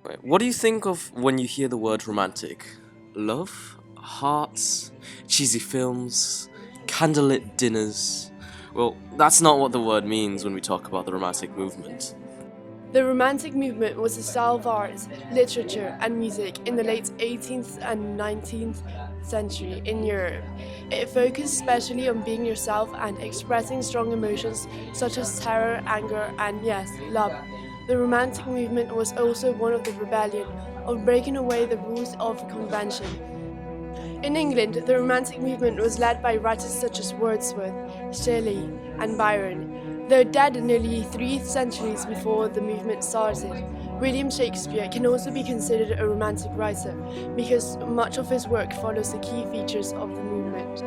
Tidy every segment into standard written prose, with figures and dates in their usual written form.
Right, what do you think of when you hear the word romantic? Love? Hearts? Cheesy films? Candlelit dinners? Well, that's not what the word means when we talk about the Romantic movement. The Romantic movement was a style of art, literature, and music in the late 18th and 19th century in Europe. It focused especially on being yourself and expressing strong emotions such as terror, anger, and yes, love. The Romantic movement was also one of the rebellion of breaking away the rules of convention. In England, the Romantic movement was led by writers such as Wordsworth, Shelley, and Byron. Though dead nearly 3 centuries before the movement started, William Shakespeare can also be considered a Romantic writer because much of his work follows the key features of the movement.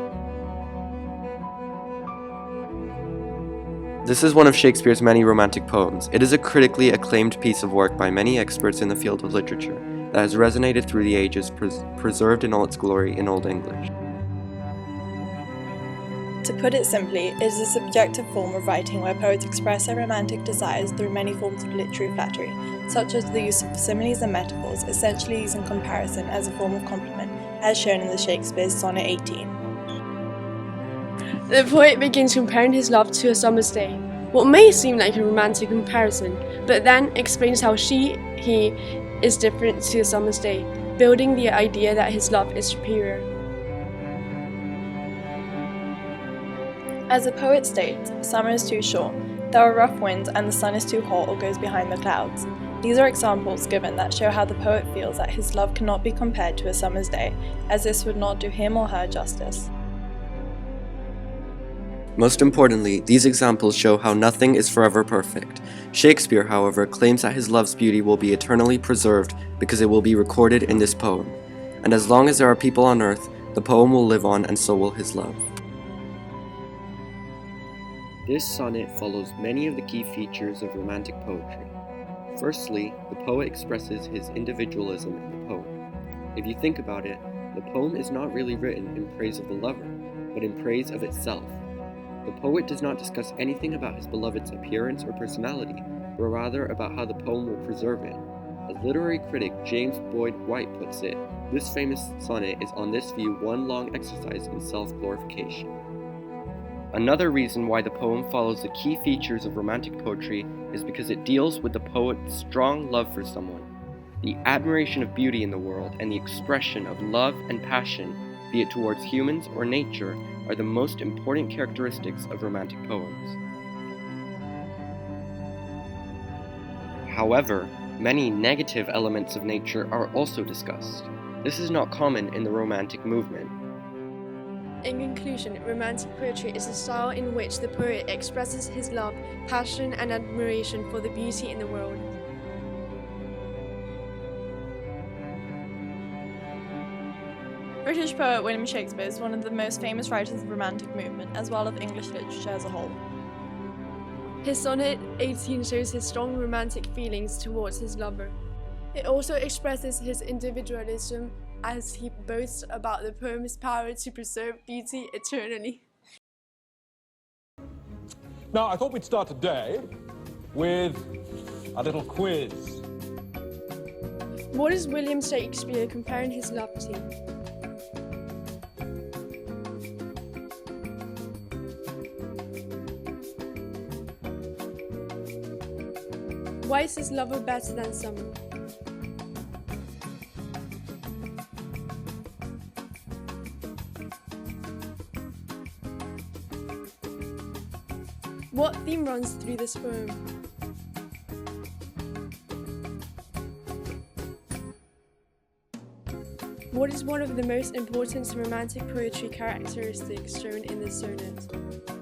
This is one of Shakespeare's many romantic poems. It is a critically acclaimed piece of work by many experts in the field of literature that has resonated through the ages, preserved in all its glory in Old English. To put it simply, it is a subjective form of writing where poets express their romantic desires through many forms of literary flattery, such as the use of similes and metaphors, essentially using comparison as a form of compliment, as shown in the Shakespeare's Sonnet 18. The poet begins comparing his love to a summer's day, what may seem like a romantic comparison, but then explains how he is different to a summer's day, building the idea that his love is superior. As the poet states, summer is too short, there are rough winds and the sun is too hot or goes behind the clouds. These are examples given that show how the poet feels that his love cannot be compared to a summer's day, as this would not do him or her justice. Most importantly, these examples show how nothing is forever perfect. Shakespeare, however, claims that his love's beauty will be eternally preserved because it will be recorded in this poem. And as long as there are people on earth, the poem will live on and so will his love. This sonnet follows many of the key features of Romantic poetry. Firstly, the poet expresses his individualism in the poem. If you think about it, the poem is not really written in praise of the lover, but in praise of itself. The poet does not discuss anything about his beloved's appearance or personality, but rather about how the poem will preserve it. As literary critic James Boyd White puts it, this famous sonnet is on this view one long exercise in self-glorification. Another reason why the poem follows the key features of Romantic poetry is because it deals with the poet's strong love for someone. The admiration of beauty in the world and the expression of love and passion, be it towards humans or nature, are the most important characteristics of Romantic poems. However, many negative elements of nature are also discussed. This is not common in the Romantic movement. In conclusion, Romantic poetry is a style in which the poet expresses his love, passion, and admiration for the beauty in the world. British poet William Shakespeare is one of the most famous writers of the Romantic movement, as well as English literature as a whole. His Sonnet 18 shows his strong romantic feelings towards his lover. It also expresses his individualism as he boasts about the poem's power to preserve beauty eternally. Now, I thought we'd start today with a little quiz. What is William Shakespeare comparing his love to? Why is his lover better than summer? What theme runs through this poem? What is one of the most important Romantic poetry characteristics shown in this sonnet?